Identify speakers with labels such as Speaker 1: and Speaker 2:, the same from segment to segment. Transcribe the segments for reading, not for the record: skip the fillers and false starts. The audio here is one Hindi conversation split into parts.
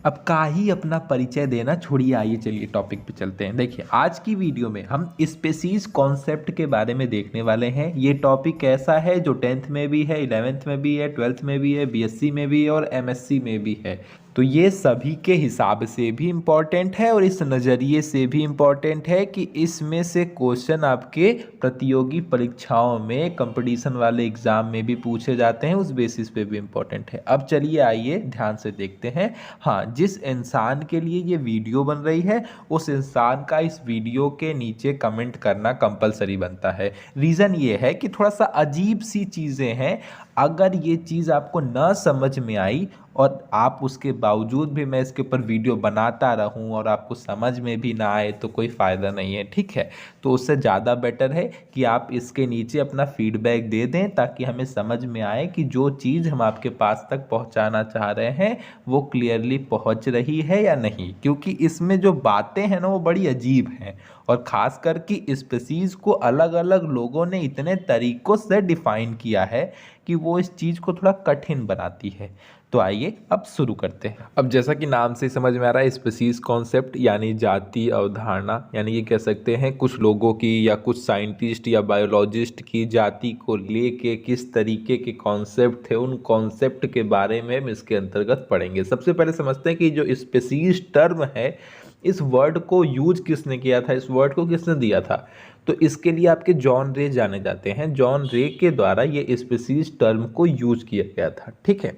Speaker 1: अब का ही अपना परिचय देना छोड़िए, आइए चलिए टॉपिक पे चलते हैं। देखिए आज की वीडियो में हम स्पेसीज कॉन्सेप्ट के बारे में देखने वाले हैं। ये टॉपिक ऐसा है जो 10th में भी है, 11th में भी है, 12th में भी है, बीएससी में भी है और एमएससी में भी है। तो ये सभी के हिसाब से भी इम्पॉर्टेंट है और इस नज़रिए से भी इम्पॉर्टेंट है कि इसमें से क्वेश्चन आपके प्रतियोगी परीक्षाओं में, कंपटीशन वाले एग्जाम में भी पूछे जाते हैं, उस बेसिस पे भी इम्पॉर्टेंट है। अब चलिए आइए ध्यान से देखते हैं। हाँ, जिस इंसान के लिए ये वीडियो बन रही है उस इंसान का इस वीडियो के नीचे कमेंट करना कंपलसरी बनता है। रीज़न ये है कि थोड़ा सा अजीब सी चीज़ें हैं। अगर ये चीज़ आपको न समझ में आई और आप उसके बावजूद भी मैं इसके ऊपर वीडियो बनाता रहूं और आपको समझ में भी ना आए तो कोई फ़ायदा नहीं है, ठीक है। तो उससे ज़्यादा बेटर है कि आप इसके नीचे अपना फीडबैक दे दें ताकि हमें समझ में आए कि जो चीज़ हम आपके पास तक पहुंचाना चाह रहे हैं वो क्लियरली पहुंच रही है या नहीं, क्योंकि इसमें जो बातें हैं ना वो बड़ी अजीब हैं और ख़ास कर कि स्पीसीज़ को अलग अलग लोगों ने इतने तरीक़ों से डिफ़ाइन किया है कि वो इस चीज़ को थोड़ा कठिन बनाती है। तो आइए अब शुरू करते हैं। अब जैसा कि नाम से समझ में आ रहा है, स्पीसीज कॉन्सेप्ट यानी जाति अवधारणा, यानी ये कह सकते हैं कुछ लोगों की या कुछ साइंटिस्ट या बायोलॉजिस्ट की जाति को लेके किस तरीके के कॉन्सेप्ट थे, उन कॉन्सेप्ट के बारे में हम इसके अंतर्गत पढ़ेंगे। सबसे पहले समझते हैं कि जो स्पीसीज टर्म है, इस वर्ड को यूज किसने किया था, इस वर्ड को किसने दिया था। तो इसके लिए आपके जॉन रे जाने जाते हैं। जॉन रे के द्वारा ये स्पीसीज टर्म को यूज किया गया था, ठीक है।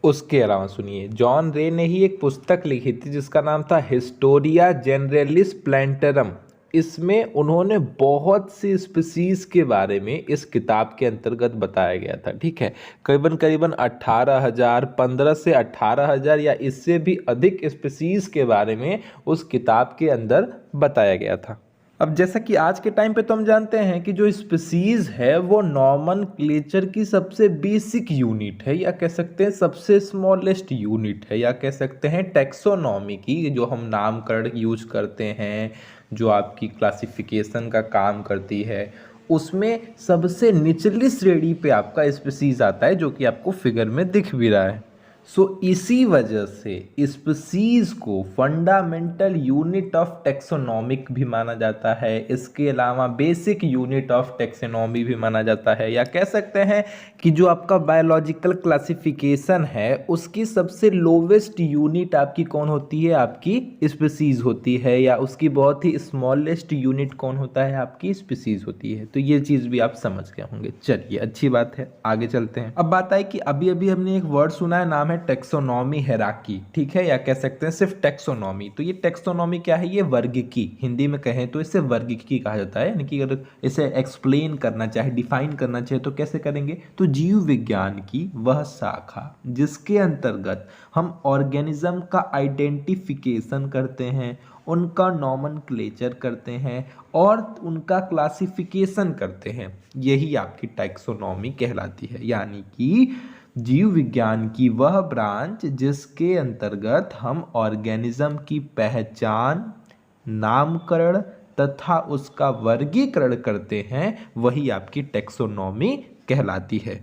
Speaker 1: उसके अलावा सुनिए, जॉन रे ने ही एक पुस्तक लिखी थी जिसका नाम था हिस्टोरिया जनरलिस प्लांटरम। इसमें उन्होंने बहुत सी स्पीसीज के बारे में इस किताब के अंतर्गत बताया गया था, ठीक है। करीबन करीबन 18,000, 15 से 18,000 या इससे भी अधिक स्पीसीज के बारे में उस किताब के अंदर बताया गया था। अब जैसा कि आज के टाइम पे तो हम जानते हैं कि जो स्पीसीज है वो नॉमनक्लेचर की सबसे बेसिक यूनिट है, या कह सकते हैं सबसे स्मॉलेस्ट यूनिट है, या कह सकते हैं टैक्सोनॉमी की जो हम नामकरण यूज करते हैं, जो आपकी क्लासिफिकेशन का काम करती है, उसमें सबसे निचली श्रेणी पे आपका स्पीसीज आता है, जो कि आपको फिगर में दिख भी रहा है। इसी वजह से स्पीसीज को फंडामेंटल यूनिट ऑफ टैक्सोनॉमिक भी माना जाता है। इसके अलावा बेसिक यूनिट ऑफ टैक्सोनॉमी भी माना जाता है, या कह सकते हैं कि जो आपका बायोलॉजिकल क्लासिफिकेशन है उसकी सबसे लोवेस्ट यूनिट आपकी कौन होती है, आपकी स्पीसीज होती है, या उसकी बहुत ही स्मॉलेस्ट यूनिट कौन होता है, आपकी स्पीसीज होती है। तो ये चीज़ भी आप समझ गए होंगे। चलिए अच्छी बात है, आगे चलते हैं। अब बात आई कि अभी अभी हमने एक वर्ड सुना है, नाम है टेक्सोनॉमी हेराकी, ठीक है, या कह सकते हैं सिर्फ टेक्सोनॉमी। तो ये टेक्सोनॉमी क्या है, ये वर्गीकी, हिंदी में कहें तो इसे वर्गीकी कहा जाता है। यानी कि अगर इसे एक्सप्लेन करना चाहे, डिफाइन करना चाहे तो कैसे करेंगे, तो जीव विज्ञान की वह शाखा जिसके अंतर्गत हम ऑर्गेनिज्म का आइडेंटिफिकेशन करते हैं, उनका नॉमनक्लेचर करते हैं और उनका क्लासिफिकेशन करते हैं, यही आपकी टैक्सोनॉमी कहलाती है। यानी कि जीव विज्ञान की वह ब्रांच जिसके अंतर्गत हम ऑर्गेनिज्म की पहचान, नामकरण तथा उसका वर्गीकरण करते हैं, वही आपकी टैक्सोनॉमी कहलाती है।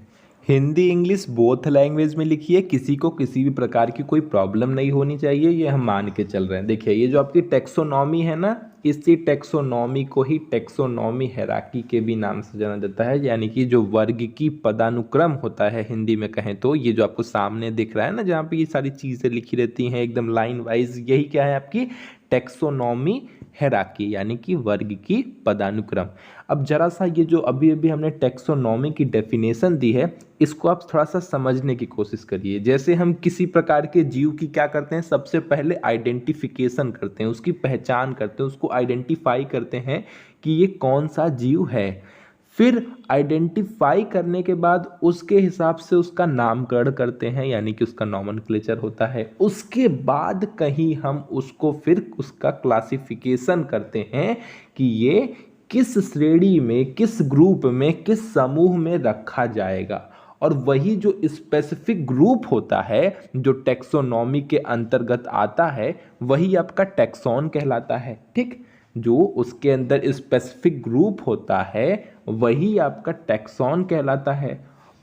Speaker 1: हिंदी इंग्लिश बोथ लैंग्वेज में लिखिए, किसी को किसी भी प्रकार की कोई प्रॉब्लम नहीं होनी चाहिए, ये हम मान के चल रहे हैं। देखिए ये जो आपकी टैक्सोनॉमी है ना, इसी टैक्सोनॉमी को ही टैक्सोनॉमी हेराकी के भी नाम से जाना जाता है। यानी कि जो वर्ग की पदानुक्रम होता है, हिंदी में कहें तो ये जो आपको सामने दिख रहा है ना, जहाँ पे ये सारी चीज़ें लिखी रहती हैं एकदम लाइन वाइज, यही क्या है, आपकी टैक्सोनॉमी हेराकी, यानी कि वर्ग की पदानुक्रम। अब जरा सा ये जो अभी अभी हमने टैक्सोनॉमी की डेफिनेशन दी है, इसको आप थोड़ा सा समझने की कोशिश करिए। जैसे हम किसी प्रकार के जीव की क्या करते हैं, सबसे पहले आइडेंटिफिकेशन करते हैं, उसकी पहचान करते हैं, उसको आइडेंटिफाई करते हैं कि ये कौन सा जीव है। फिर आइडेंटिफाई करने के बाद उसके हिसाब से उसका नामकरण करते हैं, यानी कि उसका नॉमनक्लेचर होता है। उसके बाद कहीं हम उसको फिर उसका क्लासिफिकेशन करते हैं कि ये किस श्रेणी में, किस ग्रुप में, किस समूह में रखा जाएगा। और वही जो स्पेसिफिक ग्रुप होता है जो टैक्सोनॉमी के अंतर्गत आता है, वही आपका टैक्सॉन कहलाता है, ठीक। जो उसके अंदर स्पेसिफिक ग्रुप होता है वही आपका टैक्सॉन कहलाता है।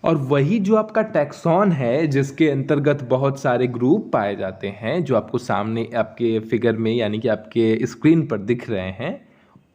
Speaker 1: और वही जो आपका टैक्सॉन है जिसके अंतर्गत बहुत सारे ग्रुप पाए जाते हैं, जो आपको सामने आपके फिगर में यानी कि आपके स्क्रीन पर दिख रहे हैं,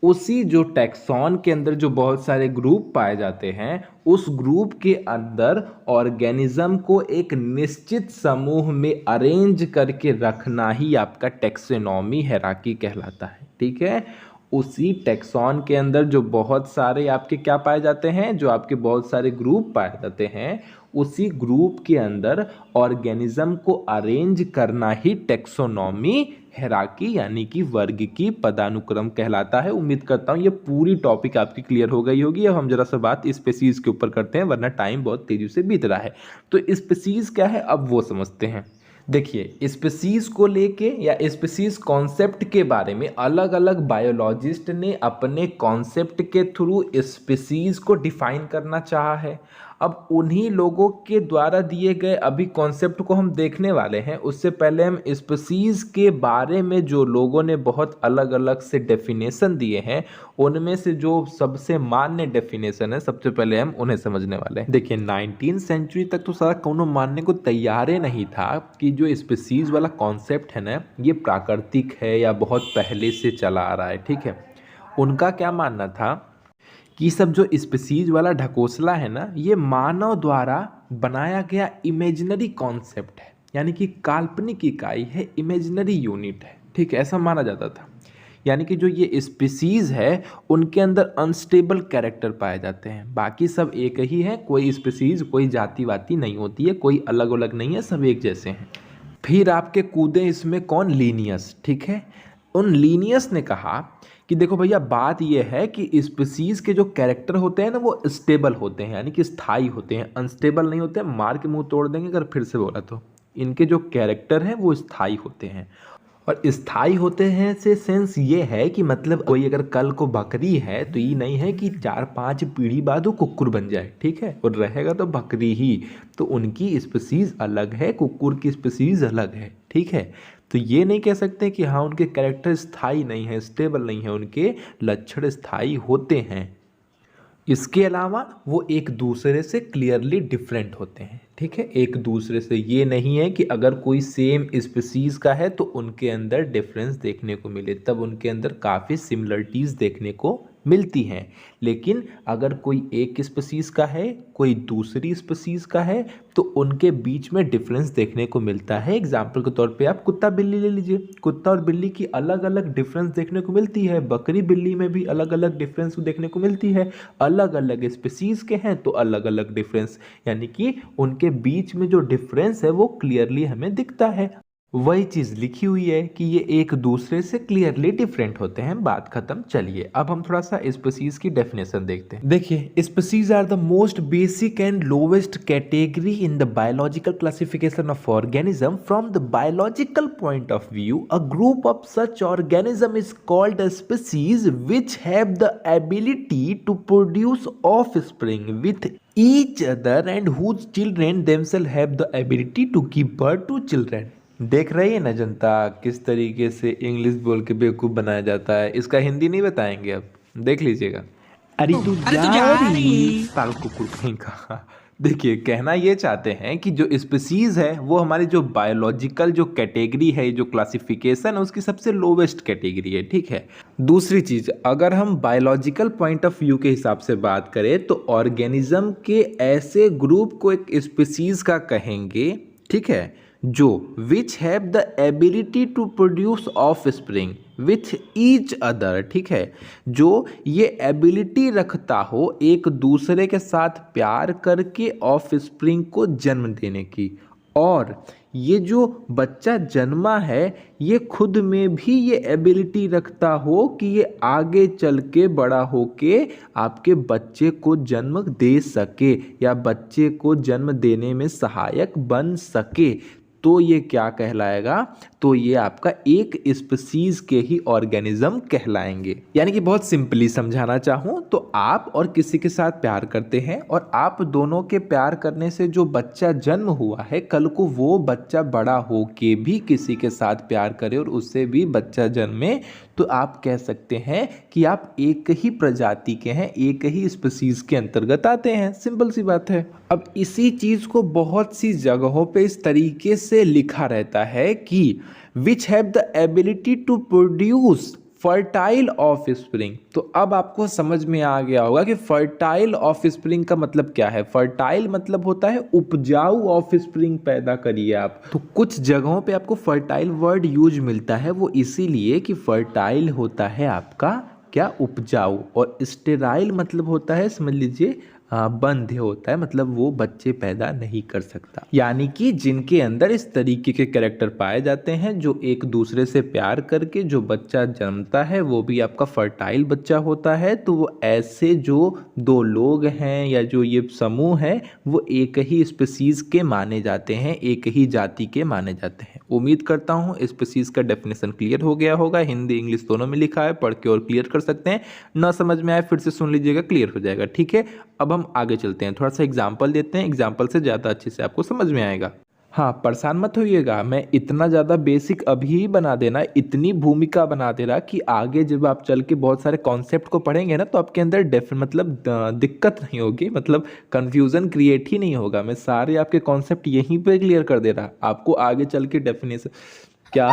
Speaker 1: उसी जो टैक्सॉन के अंदर जो बहुत सारे ग्रुप पाए जाते हैं, उस ग्रुप के अंदर ऑर्गेनिज्म को एक निश्चित समूह में अरेंज करके रखना ही आपका टैक्सोनॉमी हायरार्की कहलाता है। ठीक है, उसी टैक्सॉन के अंदर जो बहुत सारे आपके क्या पाए जाते हैं, जो आपके बहुत सारे ग्रुप पाए जाते हैं, उसी ग्रुप के अंदर ऑर्गेनिज्म को अरेंज करना ही टैक्सोनॉमी हायरार्की यानी कि वर्ग की पदानुक्रम कहलाता है। उम्मीद करता हूँ ये पूरी टॉपिक आपकी क्लियर हो गई होगी। अब हम जरा सा बात स्पीसीज के ऊपर करते हैं, वरना टाइम बहुत तेजी से बीत रहा है। तो स्पीसीज क्या है अब वो समझते हैं। देखिए, स्पीसीज को लेके या स्पीसीज कॉन्सेप्ट के बारे में अलग अलग बायोलॉजिस्ट ने अपने कॉन्सेप्ट के थ्रू स्पीसीज को डिफाइन करना चाहा है। अब उन्हीं लोगों के द्वारा दिए गए अभी कॉन्सेप्ट को हम देखने वाले हैं। उससे पहले हम स्पीसीज के बारे में जो लोगों ने बहुत अलग अलग से डेफिनेशन दिए हैं, उनमें से जो सबसे मान्य डेफिनेशन है, सबसे पहले हम उन्हें समझने वाले हैं। देखिए, 19वीं सेंचुरी तक तो सारा कोनो मानने को तैयार ही नहीं था कि जो स्पीसीज वाला कॉन्सेप्ट है ना, ये प्राकृतिक है या बहुत पहले से चला आ रहा है। ठीक है, उनका क्या मानना था कि सब जो स्पीसीज वाला ढकोसला है ना, ये मानव द्वारा बनाया गया इमेजिनरी कॉन्सेप्ट है, यानी कि काल्पनिक इकाई है, इमेजिनरी यूनिट है। ठीक है, ऐसा माना जाता था। यानी कि जो ये स्पीसीज है उनके अंदर अनस्टेबल कैरेक्टर पाए जाते हैं, बाकी सब एक ही है, कोई स्पीसीज कोई जाति वाती नहीं होती है, कोई अलग अलग नहीं है, सब एक जैसे हैं। फिर आपके कूदे इसमें कौन, लीनियस। ठीक है, उन लीनियस ने कहा कि देखो भैया, बात यह है कि स्पीसीज के जो कैरेक्टर होते हैं ना, वो स्टेबल होते हैं, यानी कि स्थायी होते हैं, अनस्टेबल नहीं होते हैं। मार के मुंह तोड़ देंगे अगर फिर से बोला तो। इनके जो कैरेक्टर हैं वो स्थायी होते हैं। और स्थायी होते हैं से सेंस ये है कि मतलब कोई अगर कल को बकरी है तो ये नहीं है कि 4-5 पीढ़ी बाद वो कुकुर बन जाए। ठीक है, और रहेगा तो बकरी ही। तो उनकी स्पीसीज अलग है, कुकुर की स्पीसीज अलग है। ठीक है, तो ये नहीं कह सकते कि हाँ उनके कैरेक्टर स्थायी नहीं है, स्टेबल नहीं है, उनके लक्षण स्थायी होते हैं। इसके अलावा वो एक दूसरे से क्लियरली डिफरेंट होते हैं। ठीक है, एक दूसरे से ये नहीं है कि अगर कोई सेम स्पीसीज का है तो उनके अंदर डिफरेंस देखने को मिले, तब उनके अंदर काफ़ी सिमिलरिटीज़ देखने को मिलती हैं। लेकिन अगर कोई एक स्पीसीज का है, कोई दूसरी स्पीसीज का है, तो उनके बीच में डिफरेंस देखने को मिलता है। एग्जाम्पल के तौर पे आप कुत्ता बिल्ली ले लीजिए, कुत्ता और बिल्ली की अलग अलग डिफरेंस देखने को मिलती है। बकरी बिल्ली में भी अलग अलग डिफरेंस देखने को मिलती है। अलग अलग स्पीसीज के हैं तो अलग अलग डिफरेंस, यानी कि उनके बीच में जो डिफरेंस है वो क्लियरली हमें दिखता है। वही चीज लिखी हुई है कि ये एक दूसरे से क्लियरली डिफरेंट होते हैं। बात खत्म। चलिए अब हम थोड़ा सा स्पीसीज की डेफिनेशन देखते हैं। देखिए, species are the most basic and lowest category in the biological classification of organism. From the biological point of view, a group of such organism is called a species which have the ability to produce offspring with each other and whose children themselves have the ability to give birth to children। देख रही है ना जनता किस तरीके से इंग्लिश बोल के बेवकूफ़ बनाया जाता है। इसका हिंदी नहीं बताएंगे, अब देख लीजिएगा। अरे तू जा रही पागल कुकुर कहीं का। देखिए, कहना ये चाहते हैं कि जो स्पीसीज है वो हमारी जो बायोलॉजिकल जो कैटेगरी है, जो क्लासिफिकेशन है, उसकी सबसे लोवेस्ट कैटेगरी है। ठीक है, दूसरी चीज़, अगर हम बायोलॉजिकल पॉइंट ऑफ व्यू के हिसाब से बात करें तो ऑर्गेनिज्म के ऐसे ग्रुप को एक स्पीसीज का कहेंगे। ठीक है, जो which have the ability to produce offspring with each other. ठीक है, जो ये एबिलिटी रखता हो एक दूसरे के साथ प्यार करके ऑफस्प्रिंग को जन्म देने की, और ये जो बच्चा जन्मा है ये खुद में भी ये एबिलिटी रखता हो कि ये आगे चल के बड़ा होके आपके बच्चे को जन्म दे सके या बच्चे को जन्म देने में सहायक बन सके। तो ये क्या कहलाएगा, तो ये आपका एक स्पीसीज के ही ऑर्गेनिज्म कहलाएंगे। यानी कि बहुत सिंपली समझाना चाहूँ तो आप और किसी के साथ प्यार करते हैं और आप दोनों के प्यार करने से जो बच्चा जन्म हुआ है, कल को वो बच्चा बड़ा हो के भी किसी के साथ प्यार करे और उससे भी बच्चा जन्मे, तो आप कह सकते हैं कि आप एक ही प्रजाति के हैं, एक ही स्पीसीज के अंतर्गत आते हैं। सिंपल सी बात है। अब इसी चीज को बहुत सी जगहों पे इस तरीके से लिखा रहता है कि which have the ability to produce fertile offspring. तो अब आपको समझ में आ गया होगा कि फर्टाइल ऑफ स्प्रिंग का मतलब क्या है। फर्टाइल मतलब होता है उपजाऊ ऑफ स्प्रिंग पैदा करिए आप। तो कुछ जगहों पे आपको फर्टाइल वर्ड यूज मिलता है, वो इसीलिए कि फर्टाइल होता है आपका क्या, उपजाऊ, और स्टेराइल मतलब होता है, समझ लीजिए बंध होता है, मतलब वो बच्चे पैदा नहीं कर सकता। यानी कि जिनके अंदर इस तरीके के कैरेक्टर पाए जाते हैं, जो एक दूसरे से प्यार करके जो बच्चा जन्मता है वो भी आपका फर्टाइल बच्चा होता है। तो वो ऐसे जो दो लोग हैं या जो ये समूह है वो एक ही स्पीसीज के माने जाते हैं, एक ही जाति के माने जाते हैं। उम्मीद करता हूँ स्पीसीज का डेफिनेशन क्लियर हो गया होगा। हिंदी इंग्लिश दोनों में लिखा है, पढ़ के और क्लियर कर सकते हैं। ना समझ में आए फिर से सुन लीजिएगा, क्लियर हो जाएगा। ठीक है, अब हम आगे चलते हैं, थोड़ा सा एग्जाम्पल देते हैं, एग्जाम्पल से ज़्यादा अच्छे से आपको समझ में आएगा। हाँ, परेशान मत होइएगा, मैं इतना ज़्यादा बेसिक अभी ही बना देना, इतनी भूमिका बना दे रहा कि आगे जब आप चल के बहुत सारे कॉन्सेप्ट को पढ़ेंगे ना तो आपके अंदर दिक्कत नहीं होगी, मतलब कन्फ्यूज़न क्रिएट ही नहीं होगा। मैं सारे आपके कॉन्सेप्ट यहीं पे क्लियर कर दे रहा, आपको आगे चल के डेफिनेशन क्या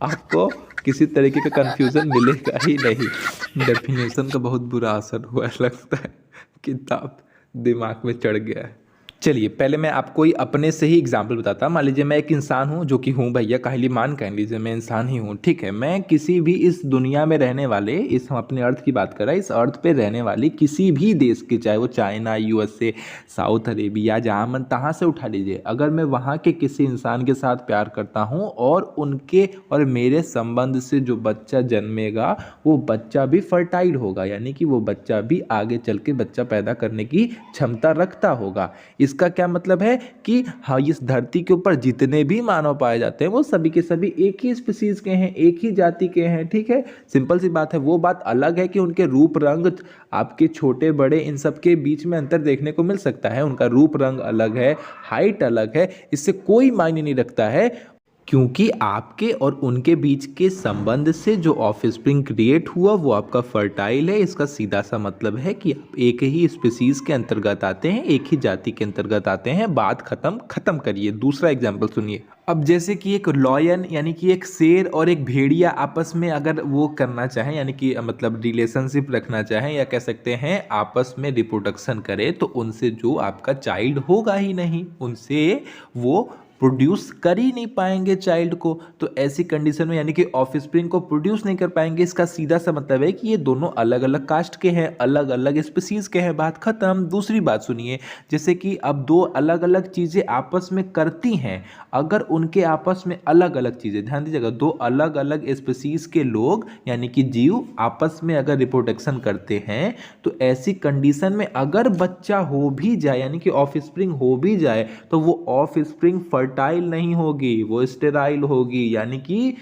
Speaker 1: आपको किसी तरीके का कन्फ्यूज़न मिलेगा ही नहीं। डेफिनेशन का बहुत बुरा असर हुआ है, लगता है किताब दिमाग में चढ़ गया है। चलिए पहले मैं आपको ही अपने से ही एग्जाम्पल बताता। मान लीजिए मैं एक इंसान हूँ, जो कि हूँ भैया, काहली मान कह लीजिए मैं इंसान ही हूँ। ठीक है, मैं किसी भी इस दुनिया में रहने वाले, इस हम अपने अर्थ की बात कर रहे हैं, इस अर्थ पे रहने वाली किसी भी देश के, चाहे वो चाइना, यूएसए, साउथ अरेबिया, जहाँ मन तहाँ से उठा लीजिए, अगर मैं वहाँ के किसी इंसान के साथ प्यार करता हूँ और उनके और मेरे संबंध से जो बच्चा जन्मेगा वो बच्चा भी फर्टाइल होगा, यानी कि वो बच्चा भी आगे चल के बच्चा पैदा करने की क्षमता रखता होगा। इसका क्या मतलब है कि हाँ, इस धरती के ऊपर जितने भी मानव पाए जाते हैं वो सभी के सभी एक ही स्पीसीज के हैं, एक ही जाति के हैं। ठीक है, सिंपल सी बात है। वो बात अलग है कि उनके रूप रंग, आपके छोटे बड़े, इन सब के बीच में अंतर देखने को मिल सकता है, उनका रूप रंग अलग है, हाइट अलग है, इससे कोई मायने नहीं रखता है, क्योंकि आपके और उनके बीच के संबंध से जो ऑफस्प्रिंग क्रिएट हुआ वो आपका फर्टाइल है। इसका सीधा सा मतलब है कि आप एक ही स्पीसीज के अंतर्गत आते हैं, एक ही जाति के अंतर्गत आते हैं। बात खत्म करिए। दूसरा एग्जाम्पल सुनिए। अब जैसे कि एक लॉयन यानी कि एक शेर और एक भेड़िया आपस में अगर वो करना चाहें, यानी कि मतलब रिलेशनशिप रखना चाहें, या कह सकते हैं आपस में रिप्रोडक्शन करें, तो उनसे जो आपका चाइल्ड होगा ही नहीं, उनसे वो प्रोड्यूस कर ही नहीं पाएंगे चाइल्ड को। तो ऐसी कंडीशन में यानी कि ऑफस्प्रिंग को प्रोड्यूस नहीं कर पाएंगे। इसका सीधा सा मतलब है कि ये दोनों अलग अलग कास्ट के हैं, अलग अलग स्पीसीज के हैं। बात खत्म। दूसरी बात सुनिए, जैसे कि अब दो अलग अलग चीज़ें आपस में करती हैं, अगर उनके आपस में अलग अलग चीज़ें, ध्यान दीजिएगा, दो अलग अलग स्पीसीज के लोग यानी कि जीव आपस में अगर रिप्रोडक्शन करते हैं, तो ऐसी कंडीशन में अगर बच्चा हो भी जाए यानी कि ऑफस्प्रिंग हो भी जाए, तो वो ऑफस्प्रिंग फर्टाइल नहीं होगी, वो स्टेराइल होगी। यानी कि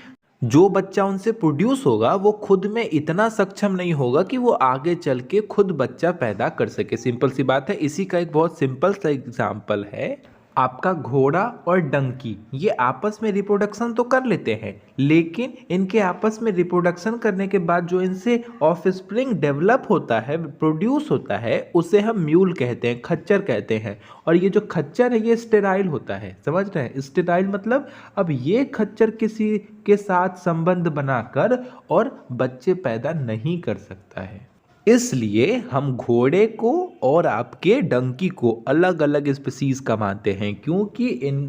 Speaker 1: जो बच्चा उनसे प्रोड्यूस होगा वो खुद में इतना सक्षम नहीं होगा कि वो आगे चल के खुद बच्चा पैदा कर सके। सिंपल सी बात है। इसी का एक बहुत सिंपल सा एग्जांपल है आपका घोड़ा और डंकी। ये आपस में रिप्रोडक्शन तो कर लेते हैं, लेकिन इनके आपस में रिप्रोडक्शन करने के बाद जो इनसे ऑफस्प्रिंग डेवलप होता है, प्रोड्यूस होता है, उसे हम म्यूल कहते हैं, खच्चर कहते हैं। और ये जो खच्चर है ये स्टेराइल होता है। समझ रहे हैं? स्टेराइल मतलब अब ये खच्चर किसी के साथ संबंध बनाकर और बच्चे पैदा नहीं कर सकता है। इसलिए हम घोड़े को और आपके डंकी को अलग अलग स्पीसीज का मानते हैं, क्योंकि इन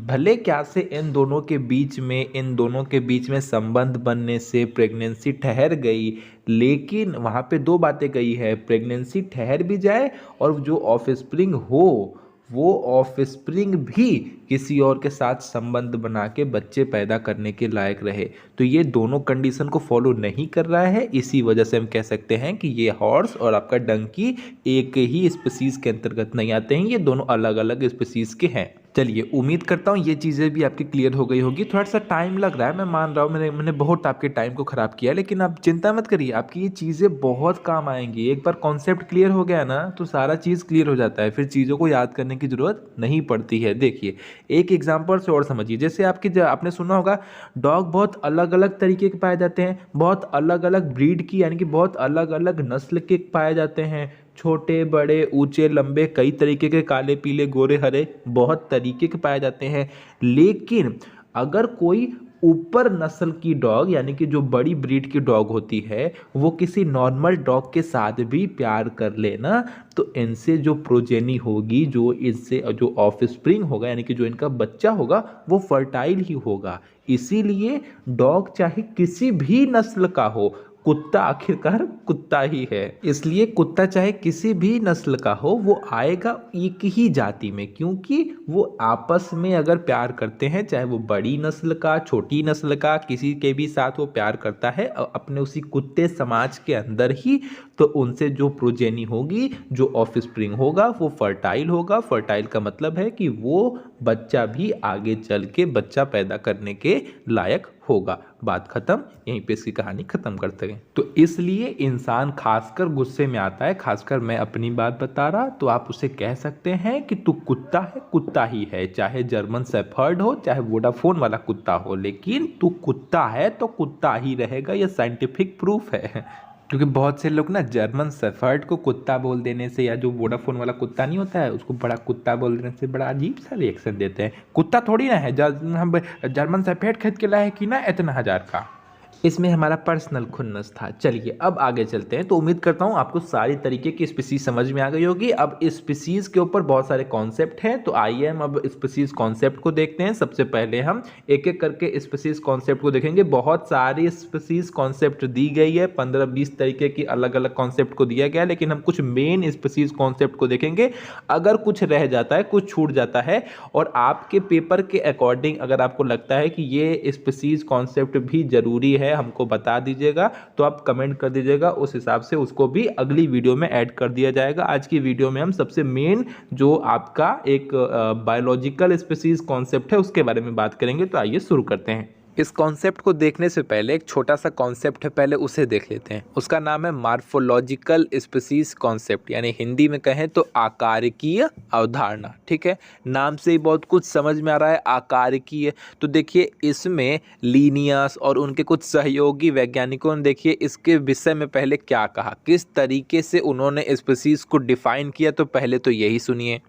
Speaker 1: भले क्या से इन दोनों के बीच में संबंध बनने से प्रेगनेंसी ठहर गई, लेकिन वहाँ पे दो बातें कही है, प्रेगनेंसी ठहर भी जाए और जो ऑफस्प्रिंग हो वो ऑफस्प्रिंग भी किसी और के साथ संबंध बना के बच्चे पैदा करने के लायक रहे। तो ये दोनों कंडीशन को फॉलो नहीं कर रहा है, इसी वजह से हम कह सकते हैं कि ये हॉर्स और आपका डंकी एक ही स्पीसीज के अंतर्गत नहीं आते हैं, ये दोनों अलग अलग स्पीसीज के हैं। चलिए, उम्मीद करता हूँ ये चीज़ें भी आपकी क्लियर हो गई होगी। थोड़ा सा टाइम लग रहा है, मैं मान रहा हूँ मैंने बहुत आपके टाइम को ख़राब किया, लेकिन आप चिंता मत करिए, आपकी ये चीज़ें बहुत काम आएंगी। एक बार कॉन्सेप्ट क्लियर हो गया ना तो सारा चीज़ क्लियर हो जाता है, फिर चीज़ों को याद करने की ज़रूरत नहीं पड़ती है। देखिए, एक एग्जाम्पल से और समझिए। जैसे आपने सुना होगा डॉग बहुत अलग अलग तरीके के पाए जाते हैं, बहुत अलग अलग ब्रीड की यानी कि बहुत अलग अलग नस्ल के पाए जाते हैं, छोटे बड़े ऊंचे लंबे, कई तरीके के, काले पीले गोरे हरे, बहुत तरीके के पाए जाते हैं। लेकिन अगर कोई ऊपर नस्ल की डॉग यानी कि जो बड़ी ब्रीड की डॉग होती है वो किसी नॉर्मल डॉग के साथ भी प्यार कर लेना, तो इनसे जो प्रोजेनी होगी, जो इससे जो ऑफस्प्रिंग होगा यानी कि जो इनका बच्चा होगा वो फर्टाइल ही होगा। इसीलिए डॉग चाहे किसी भी नस्ल का हो, कुत्ता आखिरकार कुत्ता ही है, इसलिए कुत्ता चाहे किसी भी नस्ल का हो वो आएगा एक ही जाति में, क्योंकि वो आपस में अगर प्यार करते हैं, चाहे वो बड़ी नस्ल का, छोटी नस्ल का, किसी के भी साथ वो प्यार करता है अपने उसी कुत्ते समाज के अंदर ही, तो उनसे जो प्रोजेनी होगी, जो ऑफस्प्रिंग होगा वो फर्टाइल होगा। फर्टाइल का मतलब है कि वो बच्चा भी आगे चल के बच्चा पैदा करने के लायक होगा। बात खत्म, यहीं पे इसकी कहानी खत्म करते हैं। तो इसलिए इंसान खासकर गुस्से में आता है, खासकर मैं अपनी बात बता रहा, तो आप उसे कह सकते हैं कि तू कुत्ता है, कुत्ता ही है, चाहे जर्मन शेफर्ड हो, चाहे वोडाफोन वाला कुत्ता हो, लेकिन तू कुत्ता है तो कुत्ता ही रहेगा। यह साइंटिफिक प्रूफ है। क्योंकि बहुत से लोग ना जर्मन शेफर्ड को कुत्ता बोल देने से, या जो वोडाफोन वाला कुत्ता नहीं होता है उसको बड़ा कुत्ता बोल देने से बड़ा अजीब सा रिएक्शन देते हैं। कुत्ता थोड़ी ना है, हम जर्मन शेफर्ड खरीद के लाए कि ना इतना हजार का। इसमें हमारा पर्सनल खुन्नस था। चलिए अब आगे चलते हैं। तो उम्मीद करता हूँ आपको सारी तरीके की स्पीसीज समझ में आ गई होगी। अब स्पीसीज के ऊपर बहुत सारे कॉन्सेप्ट हैं, तो आइए हम अब स्पीसीज कॉन्सेप्ट को देखते हैं। सबसे पहले हम एक एक करके स्पीसीज कॉन्सेप्ट को देखेंगे। बहुत सारी स्पीसीज कॉन्सेप्ट दी गई है, 15-20 तरीके की अलग अलग कॉन्सेप्ट को दिया गया है, लेकिन हम कुछ मेन स्पीसीज कॉन्सेप्ट को देखेंगे। अगर कुछ रह जाता है, कुछ छूट जाता है, और आपके पेपर के अकॉर्डिंग अगर आपको लगता है कि ये स्पीसीज कॉन्सेप्ट भी जरूरी है, हमको बता दीजिएगा, तो आप कमेंट कर दीजिएगा, उस हिसाब से उसको भी अगली वीडियो में ऐड कर दिया जाएगा। आज की वीडियो में हम सबसे मेन जो आपका एक बायोलॉजिकल स्पीसीज कॉन्सेप्ट है उसके बारे में बात करेंगे। तो आइए शुरू करते हैं। इस कॉन्सेप्ट को देखने से पहले एक छोटा सा कॉन्सेप्ट है, पहले उसे देख लेते हैं। उसका नाम है मॉर्फोलॉजिकल स्पीसीज कॉन्सेप्ट, यानी हिंदी में कहें तो आकारिकीय अवधारणा। ठीक है, नाम से ही बहुत कुछ समझ में आ रहा है, आकारिकीय। तो देखिए इसमें लीनियस और उनके कुछ सहयोगी वैज्ञानिकों ने देखिए इसके विषय में पहले क्या कहा, किस तरीके से उन्होंने स्पीसीज को डिफाइन किया। तो पहले तो यही सुनिए।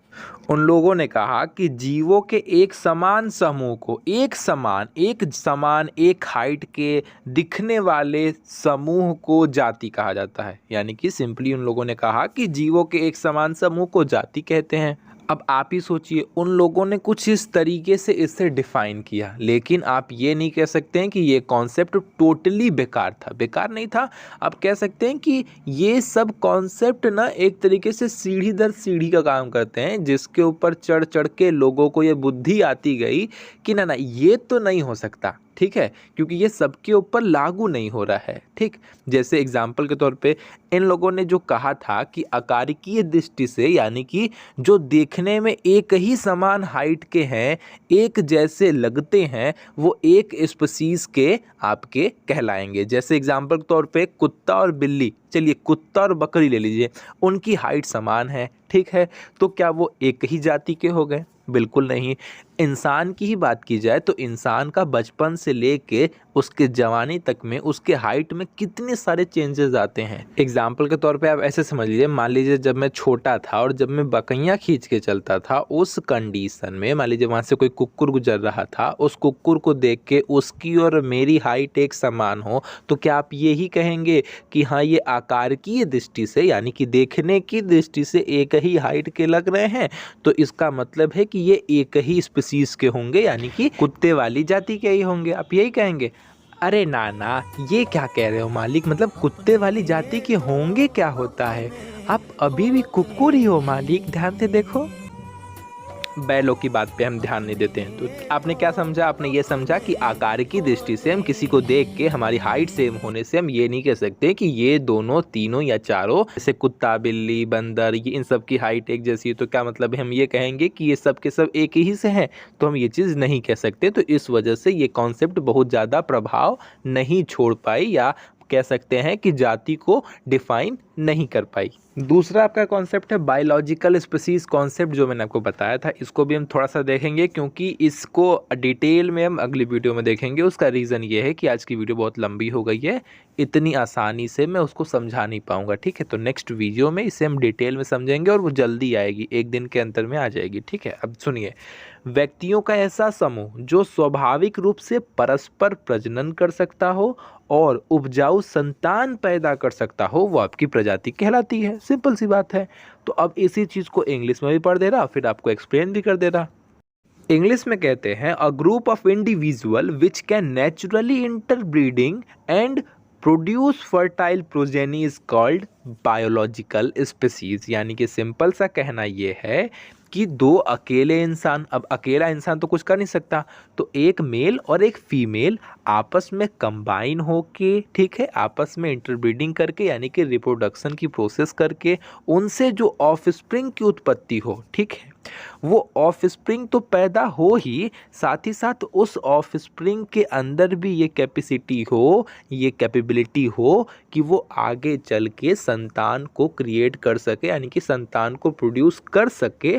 Speaker 1: उन लोगों ने कहा कि जीवों के एक समान समूह को, एक समान एक हाइट के दिखने वाले समूह को जाति कहा जाता है। यानी कि सिंपली उन लोगों ने कहा कि जीवों के एक समान समूह को जाति कहते हैं। अब आप ही सोचिए, उन लोगों ने कुछ इस तरीके से इसे डिफाइन किया, लेकिन आप ये नहीं कह सकते हैं कि ये कॉन्सेप्ट टोटली बेकार था। बेकार नहीं था, आप कह सकते हैं कि ये सब कॉन्सेप्ट ना एक तरीके से सीढ़ी दर सीढ़ी का काम करते हैं, जिसके ऊपर चढ़ चढ़ के लोगों को ये बुद्धि आती गई कि ना ये तो नहीं हो सकता। ठीक है, क्योंकि ये सबके ऊपर लागू नहीं हो रहा है। ठीक, जैसे एग्जाम्पल के तौर पे इन लोगों ने जो कहा था कि आकारिकीय दृष्टि से, यानी कि जो देखने में एक ही समान हाइट के हैं, एक जैसे लगते हैं, वो एक स्पीसीज के आपके कहलाएंगे। जैसे एग्जाम्पल के तौर पे कुत्ता और बिल्ली, चलिए कुत्ता और बकरी ले लीजिए, उनकी हाइट समान है। ठीक है, तो क्या वो एक ही जाति के हो गए? बिल्कुल नहीं। इंसान की ही बात की जाए तो इंसान का बचपन से लेके उसके जवानी तक में उसके हाइट में कितने सारे चेंजेस आते हैं। एग्जाम्पल के तौर पे आप ऐसे समझ लीजिए, मान लीजिए जब मैं छोटा था और जब मैं बकैयाँ खींच के चलता था, उस कंडीशन में मान लीजिए वहाँ से कोई कुक्कुर गुजर रहा था, उस कुक्कुर को देख के उसकी और मेरी हाइट एक समान हो, तो क्या आप यही कहेंगे कि हाँ ये आकारिकीय दृष्टि से, यानी कि देखने की दृष्टि से एक ही हाइट के लग रहे हैं? तो इसका मतलब है कि ये एक ही स्पीसीज के होंगे, यानी कि कुत्ते वाली जाति के ही होंगे। आप यही कहेंगे? अरे ना, ये क्या कह रहे हो मालिक, मतलब कुत्ते वाली जाति के होंगे क्या होता है? आप अभी भी कुक्कुर ही हो मालिक, ध्यान से देखो। बैलों की बात पे हम ध्यान नहीं देते हैं। तो आपने क्या समझा? आपने ये समझा कि आकार की दृष्टि से हम किसी को देख के, हमारी हाइट सेम होने से हम ये नहीं कह सकते कि ये दोनों, तीनों या चारों, जैसे कुत्ता, बिल्ली, बंदर, ये इन सब की हाइट एक जैसी है। तो क्या मतलब है? हम ये कहेंगे कि ये सब के सब एक ही से हैं? तो हम ये चीज़ नहीं कह सकते। तो इस वजह से ये कॉन्सेप्ट बहुत ज़्यादा प्रभाव नहीं छोड़ पाई, या कह सकते हैं कि जाति को डिफाइन नहीं कर पाई। दूसरा आपका कॉन्सेप्ट है बायोलॉजिकल स्पीसीज कॉन्सेप्ट, जो मैंने आपको बताया था। इसको भी हम थोड़ा सा देखेंगे, क्योंकि इसको डिटेल में हम अगली वीडियो में देखेंगे। उसका रीज़न ये है कि आज की वीडियो बहुत लंबी हो गई है, इतनी आसानी से मैं उसको समझा नहीं पाऊंगा, ठीक है। तो नेक्स्ट वीडियो में इसे हम डिटेल में समझेंगे, और वो जल्दी आएगी, एक दिन के अंतर में आ जाएगी, ठीक है। अब सुनिए, व्यक्तियों का ऐसा समूह जो स्वाभाविक रूप से परस्पर प्रजनन कर सकता हो और उपजाऊ संतान पैदा कर सकता हो, वो आपकी प्रजाति कहलाती है। सिंपल सी बात है। तो अब इसी चीज़ को इंग्लिश में भी पढ़ दे रहा, फिर आपको एक्सप्लेन भी कर दे रहा। इंग्लिश में कहते हैं अ group of individual which can naturally interbreeding and produce fertile progeny is called biological species. यानी कि सिंपल सा कहना ये है कि दो अकेले इंसान, अब अकेला इंसान तो कुछ कर नहीं सकता, तो एक मेल और एक फीमेल आपस में कंबाइन होके, ठीक है, आपस में इंटरब्रीडिंग करके, यानी कि रिप्रोडक्शन की प्रोसेस करके, उनसे जो ऑफस्प्रिंग की उत्पत्ति हो, ठीक है, वो ऑफस्प्रिंग तो पैदा हो ही, साथ उस ऑफस्प्रिंग के अंदर भी ये कैपेसिटी हो, ये कैपेबिलिटी हो कि वो आगे चल के संतान को क्रिएट कर सके, यानी कि संतान को प्रोड्यूस कर सके,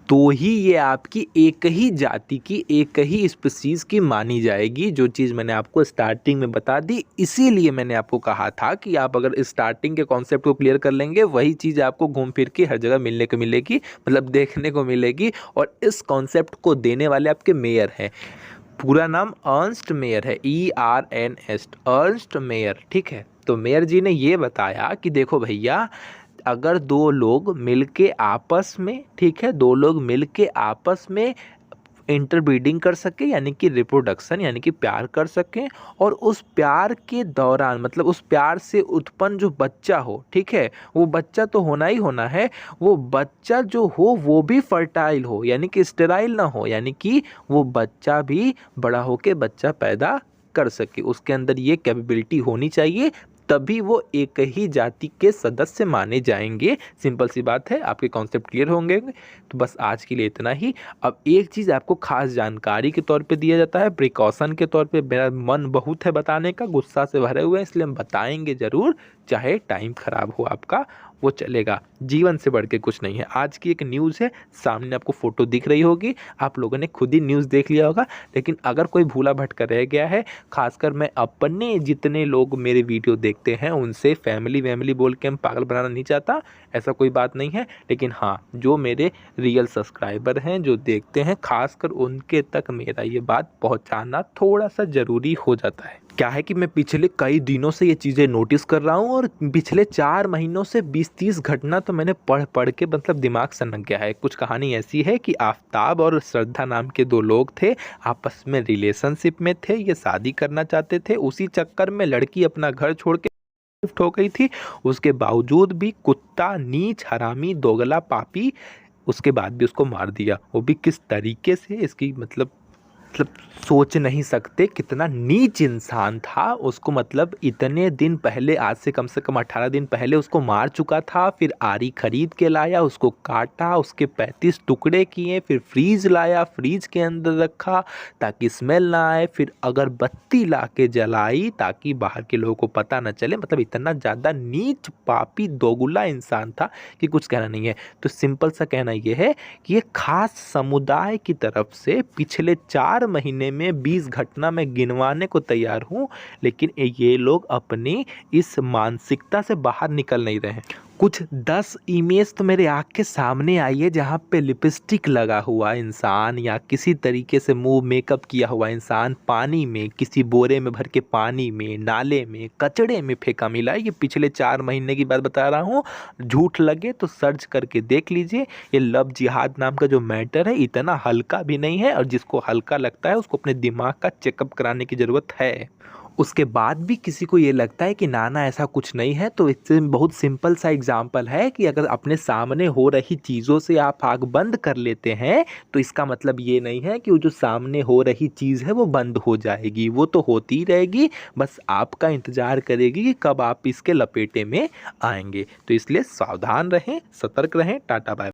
Speaker 1: तो ही ये आपकी एक ही जाति की, एक ही स्पीसीज की मानी जाएगी। जो चीज़ मैंने आपको स्टार्टिंग में बता दी, इसीलिए मैंने आपको कहा था कि आप अगर स्टार्टिंग के कॉन्सेप्ट को क्लियर कर लेंगे, वही चीज़ आपको घूम फिर के हर जगह मिलने को मिलेगी, मतलब देखने को मिलेगी। और इस कॉन्सेप्ट को देने वाले आपके मेयर हैं, पूरा नाम अर्नस्ट मेयर है, ERNST, अर्नस्ट मेयर, ठीक है। तो मेयर जी ने ये बताया कि देखो भैया, अगर दो लोग मिलके आपस में, ठीक है, दो लोग मिलके आपस में इंटरब्रीडिंग कर सके, यानी कि रिप्रोडक्शन, यानी कि प्यार कर सकें, और उस प्यार के दौरान, मतलब उस प्यार से उत्पन्न जो बच्चा हो, ठीक है, वो बच्चा तो होना ही होना है, वो बच्चा जो हो वो भी फर्टाइल हो, यानी कि स्टेराइल ना हो, यानी कि वो बच्चा भी बड़ा होके बच्चा पैदा कर सके, उसके अंदर ये कैपेबिलिटी होनी चाहिए, तभी वो एक ही जाति के सदस्य माने जाएंगे। सिंपल सी बात है, आपके कॉन्सेप्ट क्लियर होंगे। तो बस आज के लिए इतना ही। अब एक चीज़ आपको खास जानकारी के तौर पे दिया जाता है, प्रिकॉशन के तौर पे। मेरा मन बहुत है बताने का, गुस्सा से भरे हुए हैं, इसलिए हम बताएंगे ज़रूर, चाहे टाइम खराब हो आपका, वो चलेगा। जीवन से बढ़ के कुछ नहीं है। आज की एक न्यूज़ है, सामने आपको फोटो दिख रही होगी, आप लोगों ने खुद ही न्यूज़ देख लिया होगा, लेकिन अगर कोई भूला भटका रह गया है, खासकर मैं अपने जितने लोग मेरे वीडियो देखते हैं उनसे फैमिली बोल के हम पागल बनाना नहीं चाहता, ऐसा कोई बात नहीं है। लेकिन हाँ, जो मेरे रियल सब्सक्राइबर हैं, जो देखते हैं, खासकर उनके तक मेरा ये बात पहुँचाना थोड़ा सा ज़रूरी हो जाता है। क्या है कि मैं पिछले कई दिनों से ये चीज़ें नोटिस कर रहा हूँ, और पिछले 4 महीनों से 20-30 घटना तो मैंने पढ़ के मतलब दिमाग सनक गया है। कुछ कहानी ऐसी है कि आफ्ताब और श्रद्धा नाम के 2 लोग थे, आपस में रिलेशनशिप में थे, ये शादी करना चाहते थे। उसी चक्कर में लड़की अपना घर छोड़ के शिफ्ट हो गई थी। उसके बावजूद भी कुत्ता, नीच, हरामी, दोगला, पापी, उसके बाद भी उसको मार दिया। वो भी किस तरीके से, इसकी मतलब सोच नहीं सकते कितना नीच इंसान था। उसको मतलब इतने दिन पहले, आज से कम 18 दिन पहले उसको मार चुका था, फिर आरी खरीद के लाया, उसको काटा, उसके 35 टुकड़े किए, फिर फ्रीज लाया, फ्रीज के अंदर रखा ताकि स्मेल ना आए, फिर अगरबत्ती ला के जलाई ताकि बाहर के लोगों को पता ना चले। मतलब इतना ज़्यादा नीच, पापी, दोगला इंसान था कि कुछ कहना नहीं है। तो सिंपल सा कहना यह है कि ये खास समुदाय की तरफ से पिछले 4 महीने में 20 घटना मैं गिनवाने को तैयार हूं, लेकिन ये लोग अपनी इस मानसिकता से बाहर निकल नहीं रहे हैं। कुछ 10 इमेज तो मेरे आँख के सामने आई है, जहाँ पे लिपस्टिक लगा हुआ इंसान या किसी तरीके से मुंह मेकअप किया हुआ इंसान पानी में, किसी बोरे में भर के पानी में, नाले में, कचड़े में फेंका मिला है। ये पिछले 4 महीने की बात बता रहा हूँ। झूठ लगे तो सर्च करके देख लीजिए। ये लव जिहाद नाम का जो मैटर है, इतना हल्का भी नहीं है, और जिसको हल्का लगता है उसको अपने दिमाग का चेकअप कराने की ज़रूरत है। उसके बाद भी किसी को ये लगता है कि ना ना ऐसा कुछ नहीं है, तो इससे बहुत सिंपल सा एग्जांपल है कि अगर अपने सामने हो रही चीज़ों से आप आँख बंद कर लेते हैं तो इसका मतलब ये नहीं है कि वो जो सामने हो रही चीज़ है वो बंद हो जाएगी, वो तो होती ही रहेगी, बस आपका इंतज़ार करेगी कि कब आप इसके लपेटे में आएंगे। तो इसलिए सावधान रहें, सतर्क रहें। Tata bye.